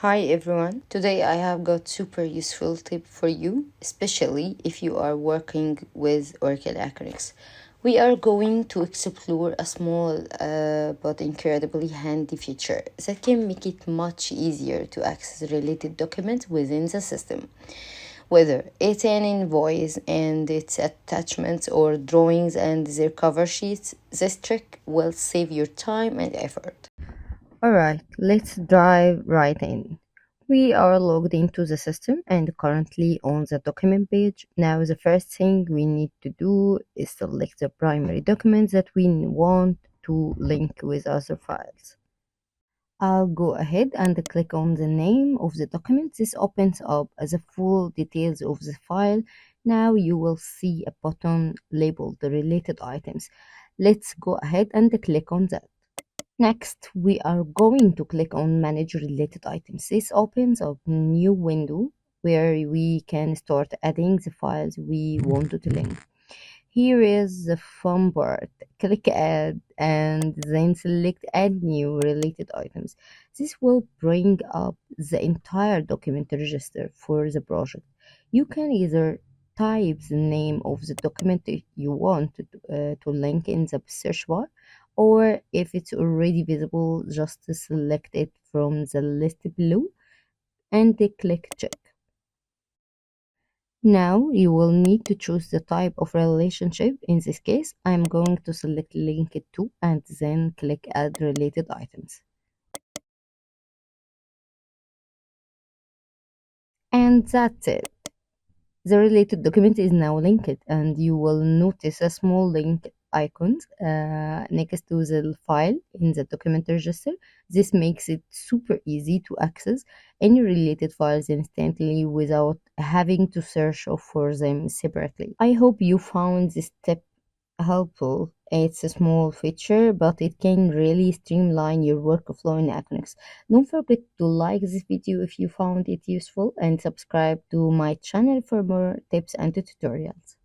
Hi everyone. Today I have got super useful tip for you, especially if you are working with Oracle Aconex. We are going to explore a small but incredibly handy feature that can make it much easier to access related documents within the system. Whether it's an invoice and its attachments or drawings and their cover sheets, this trick will save your time and effort. Alright, let's dive right in. We are logged into the system and currently on the document page. Now, the first thing we need to do is select the primary document that we want to link with other files. I'll go ahead and click on the name of the document. This opens up the full details of the file. Now you will see a button labeled the related items. Let's go ahead and click on that. Next, we are going to click on Manage Related Items. This opens up a new window where we can start adding the files we want to link. Here is the fun part. Click Add and then select Add New Related Items. This will bring up the entire document register for the project. You can either type the name of the document that you want to link in the search bar, or if it's already visible, just select it from the list below and click Check. Now you will need to choose the type of relationship. In this case, I'm going to select link it to and then click add related items. And that's it. The related document is now linked and you will notice a small link icon next to the file in the document register. This makes it super easy to access any related files instantly without having to search for them separately. I hope you found this tip helpful. It's a small feature, but it can really streamline your workflow in Aconex. Don't forget to like this video if you found it useful and subscribe to my channel for more tips and tutorials.